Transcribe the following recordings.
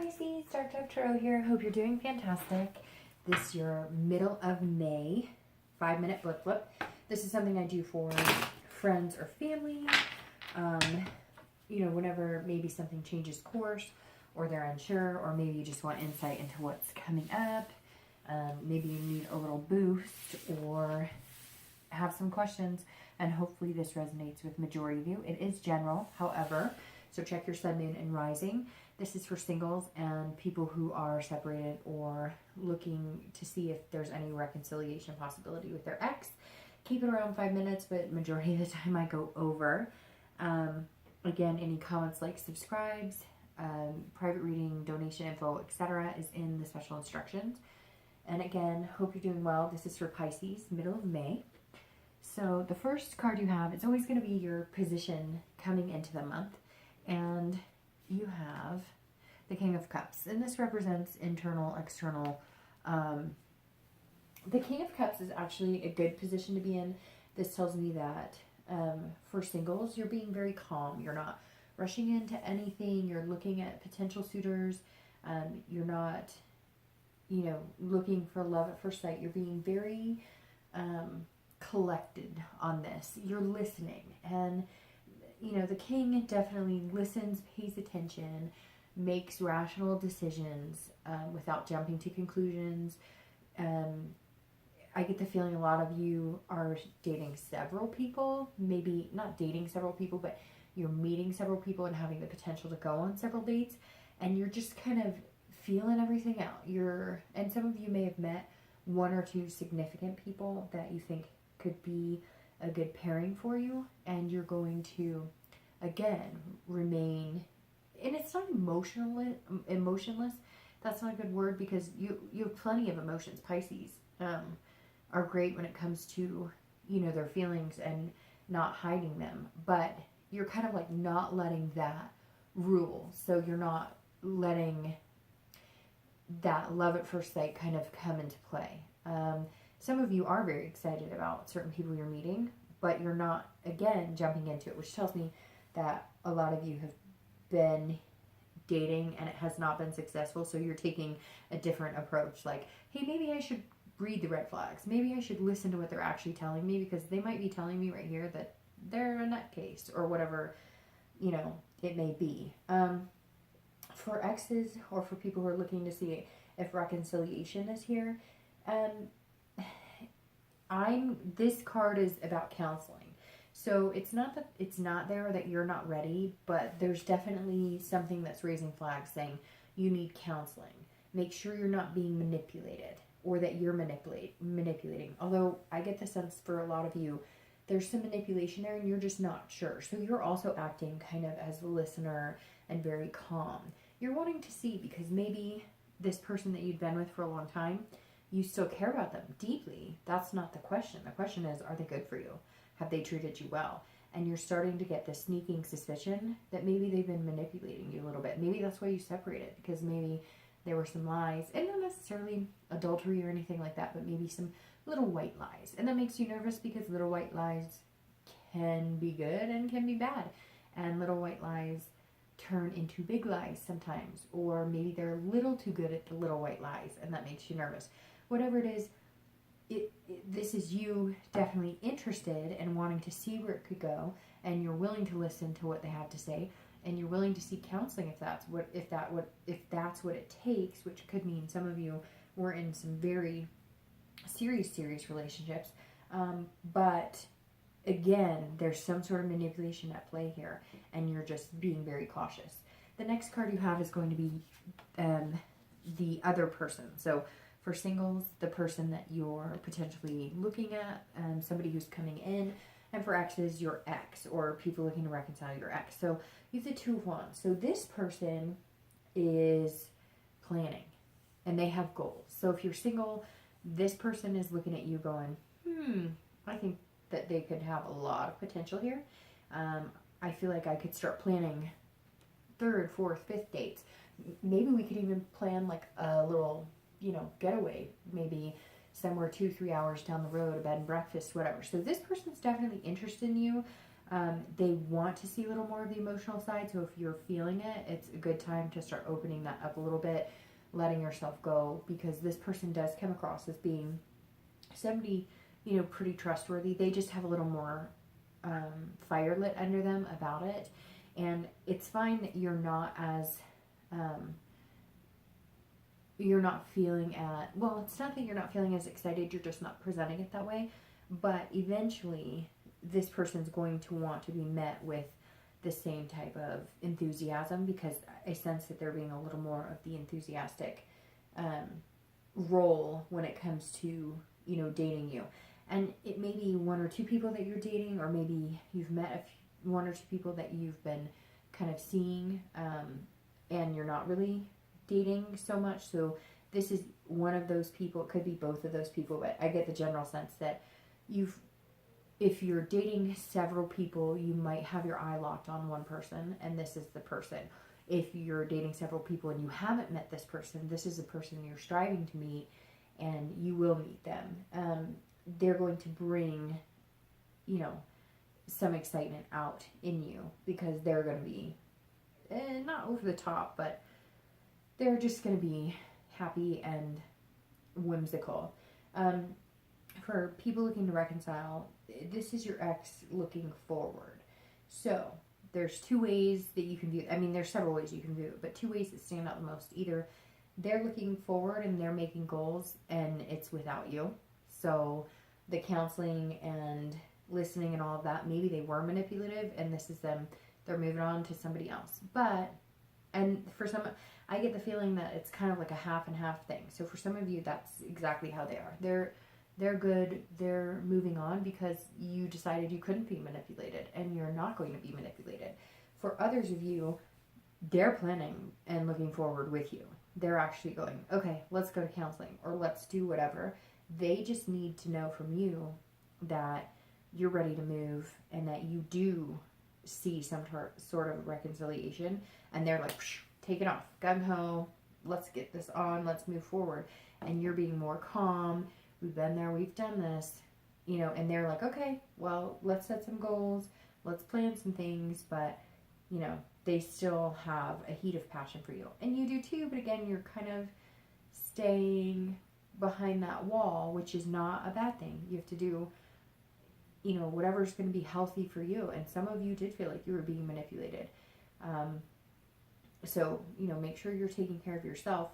Pisces, Darkdove Tarot here. Hope you're doing fantastic. This is your middle of May 5-minute blip. This is something I do for friends or family. Whenever maybe something changes course or they're unsure, or maybe you just want insight into what's coming up. Maybe you need a little boost or have some questions, and hopefully this resonates with majority of you. It is general, however, so check your sun, moon, and rising. This is for singles and people who are separated or looking to see if there's any reconciliation possibility with their ex. Keep it around 5 minutes, but majority of the time I go over. Again, any comments, likes, subscribes, private reading, donation info, etc. is in the special instructions. And again, hope you're doing well. This is for Pisces, middle of May. So the first card you have is always going to be your position coming into the month. And you have the King of Cups. And this represents internal, external. The King of Cups is actually a good position to be in. This tells me that for singles, you're being very calm. You're not rushing into anything. You're looking at potential suitors. You're not, looking for love at first sight. You're being very collected on this. You're listening. And the king definitely listens, pays attention, makes rational decisions without jumping to conclusions. I get the feeling a lot of you are dating several people, maybe not dating several people, but you're meeting several people and having the potential to go on several dates, and you're just kind of feeling everything out. And some of you may have met one or two significant people that you think could be a good pairing for you, and you're going to again remain, and it's not emotionless. That's not a good word, because you have plenty of emotions. Pisces are great when it comes to their feelings and not hiding them, but you're kind of like not letting that rule. So you're not letting that love at first sight kind of come into play. Some of you are very excited about certain people you're meeting, but you're not, again, jumping into it, which tells me that a lot of you have been dating and it has not been successful. So you're taking a different approach. Like, hey, maybe I should read the red flags. Maybe I should listen to what they're actually telling me, because they might be telling me right here that they're a nutcase or whatever, it may be. For exes, or for people who are looking to see if reconciliation is here, this card is about counseling. So it's not that it's not there that you're not ready, but there's definitely something that's raising flags saying you need counseling. Make sure you're not being manipulated, or that you're manipulating. Although I get the sense for a lot of you, there's some manipulation there and you're just not sure. So you're also acting kind of as the listener and very calm. You're wanting to see, because maybe this person that you've been with for a long time, you still care about them deeply. That's not the question. The question is, are they good for you? Have they treated you well? And you're starting to get this sneaking suspicion that maybe they've been manipulating you a little bit. Maybe that's why you separated, because maybe there were some lies, and not necessarily adultery or anything like that, but maybe some little white lies. And that makes you nervous, because little white lies can be good and can be bad. And little white lies turn into big lies sometimes, or maybe they're a little too good at the little white lies, and that makes you nervous. Whatever it is, this is you definitely interested and wanting to see where it could go, and you're willing to listen to what they have to say, and you're willing to seek counseling if that's what it takes, which could mean some of you were in some very serious relationships, but again, there's some sort of manipulation at play here, and you're just being very cautious. The next card you have is going to be the other person. So for singles, the person that you're potentially looking at, somebody who's coming in. And for exes, your ex, or people looking to reconcile your ex. So you have the Two of Wands. So this person is planning, and they have goals. So if you're single, this person is looking at you going, I think that they could have a lot of potential here. I feel like I could start planning 3rd, 4th, 5th dates. Maybe we could even plan like a little, getaway, maybe somewhere 2-3 hours down the road, a bed and breakfast, whatever. So this person's definitely interested in you. They want to see a little more of the emotional side. So if you're feeling it, it's a good time to start opening that up a little bit, letting yourself go, because this person does come across as being somebody, pretty trustworthy. They just have a little more fire lit under them about it. And it's fine that you're not as, you're not feeling it's not that you're not feeling as excited, you're just not presenting it that way. But eventually, this person's going to want to be met with the same type of enthusiasm, because I sense that they're being a little more of the enthusiastic role when it comes to, dating you. And it may be one or two people that you're dating, or maybe you've met one or two people that you've been kind of seeing, and you're not really dating so much. So this is one of those people. It could be both of those people, but I get the general sense that if you're dating several people, you might have your eye locked on one person, and this is the person. If you're dating several people and you haven't met this person, this is the person you're striving to meet, and you will meet them. They're going to bring, some excitement out in you, because they're going to be not over the top, but they're just going to be happy and whimsical. For people looking to reconcile, this is your ex looking forward. So there's two ways that you can view it. I mean, there's several ways you can view it, but two ways that stand out the most. Either they're looking forward and they're making goals, and it's without you. So the counseling and listening and all of that, maybe they were manipulative, and this is them, they're moving on to somebody else. And for some, I get the feeling that it's kind of like a half and half thing. So for some of you, that's exactly how they are. They're good, they're moving on because you decided you couldn't be manipulated, and you're not going to be manipulated. For others of you, they're planning and looking forward with you. They're actually going, okay, let's go to counseling, or let's do whatever. They just need to know from you that you're ready to move, and that you do see some sort of reconciliation, and they're like, take it off, gung-ho, let's get this on, let's move forward. And you're being more calm. We've been there, we've done this, and they're like, okay, well, let's set some goals, let's plan some things, but, they still have a heat of passion for you. And you do too, but again, you're kind of staying behind that wall, which is not a bad thing. You have to do, whatever's going to be healthy for you. And some of you did feel like you were being manipulated. So, make sure you're taking care of yourself.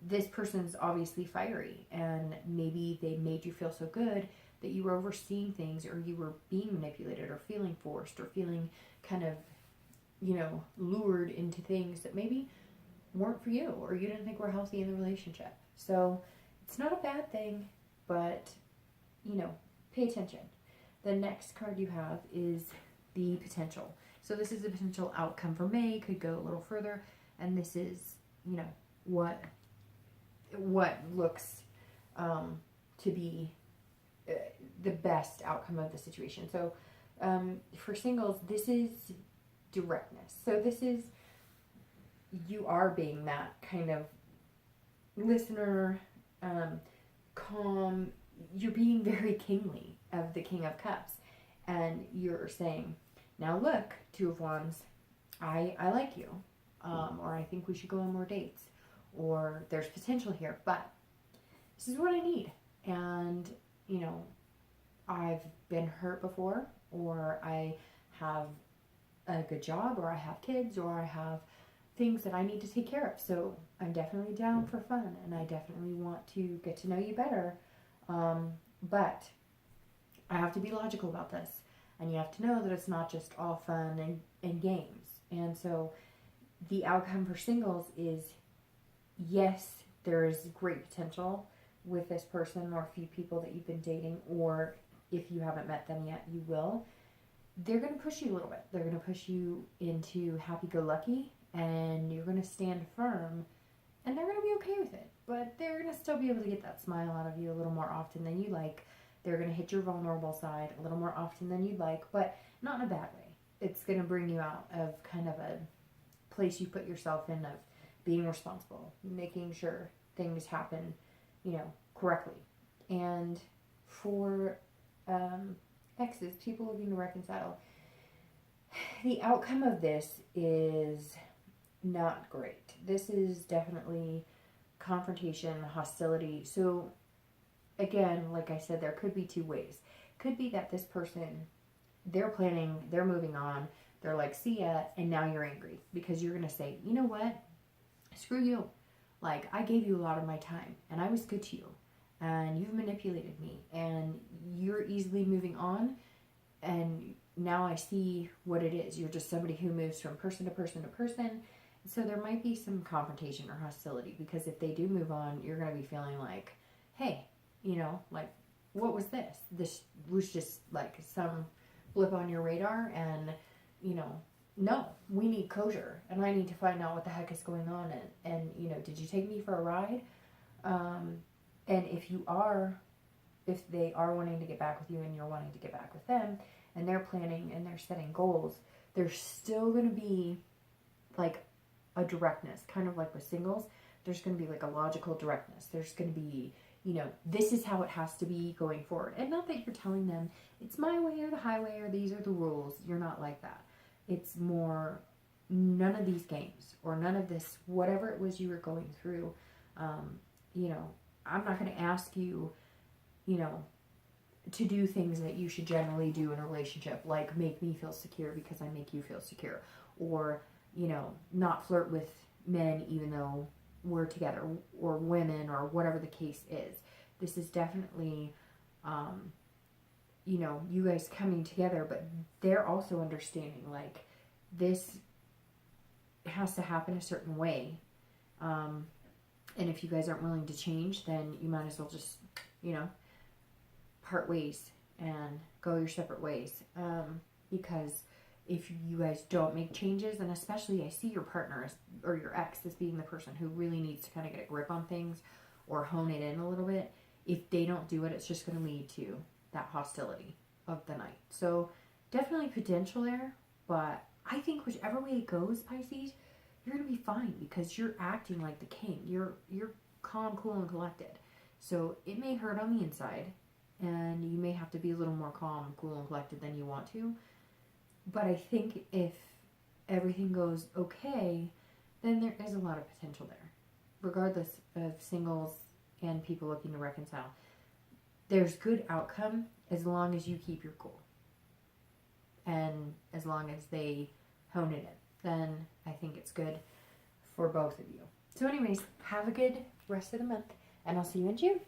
This person's obviously fiery, and maybe they made you feel so good that you were overseeing things, or you were being manipulated, or feeling forced, or feeling kind of, lured into things that maybe weren't for you, or you didn't think were healthy in the relationship. So it's not a bad thing, but, pay attention. The next card you have is the potential. So this is the potential outcome for May, could go a little further, and this is, what looks to be the best outcome of the situation. So for singles, this is directness. So this is, you are being that kind of listener, calm. You're being very kingly of the King of Cups, and you're saying, now look, Two of Wands, I like you, or I think we should go on more dates, or there's potential here, but this is what I need. And, I've been hurt before, or I have a good job, or I have kids, or I have things that I need to take care of. So I'm definitely down for fun, and I definitely want to get to know you better. But I have to be logical about this, and you have to know that it's not just all fun and games. And so the outcome for singles is, yes, there is great potential with this person or a few people that you've been dating, or if you haven't met them yet, you will. They're going to push you a little bit. They're going to push you into happy-go-lucky, and you're going to stand firm, and they're going to be okay with it. But they're going to still be able to get that smile out of you a little more often than you like. They're going to hit your vulnerable side a little more often than you'd like, but not in a bad way. It's going to bring you out of kind of a place you put yourself in, of being responsible, making sure things happen, correctly. And for exes, people looking to reconcile, The outcome of this is not great. This is definitely confrontation, hostility. So again, like I said, there could be two ways. Could be that this person, they're planning, they're moving on, they're like, see ya, and now you're angry because you're going to say, you know what? Screw you. Like, I gave you a lot of my time and I was good to you and you've manipulated me and you're easily moving on, and now I see what it is. You're just somebody who moves from person to person to person. So there might be some confrontation or hostility, because if they do move on, you're going to be feeling like, hey, like, what was this? This was just like some blip on your radar, and, no, we need closure, and I need to find out what the heck is going on, and did you take me for a ride? And if they are wanting to get back with you and you're wanting to get back with them, and they're planning and they're setting goals, there's still going to be like a directness, kind of like with singles. There's going to be like a logical directness. There's going to be, this is how it has to be going forward. And not that you're telling them it's my way or the highway or these are the rules. You're not like that. It's more, none of these games or none of this, whatever it was you were going through. I'm not going to ask you, to do things that you should generally do in a relationship, like make me feel secure because I make you feel secure, or, not flirt with men even though we're together, or women, or whatever the case is. This is definitely, you guys coming together, but they're also understanding, like, this has to happen a certain way. And if you guys aren't willing to change, then you might as well just, part ways and go your separate ways. Because if you guys don't make changes, and especially I see your partner or your ex as being the person who really needs to kind of get a grip on things or hone it in a little bit. If they don't do it, it's just going to lead to that hostility of the night. So definitely potential there, but I think whichever way it goes, Pisces, you're going to be fine because you're acting like the king. You're calm, cool, and collected. So it may hurt on the inside, and you may have to be a little more calm, cool, and collected than you want to. But I think if everything goes okay, then there is a lot of potential there. Regardless of singles and people looking to reconcile, there's good outcome as long as you keep your cool. And as long as they hone it in, then I think it's good for both of you. So anyways, have a good rest of the month, and I'll see you in June.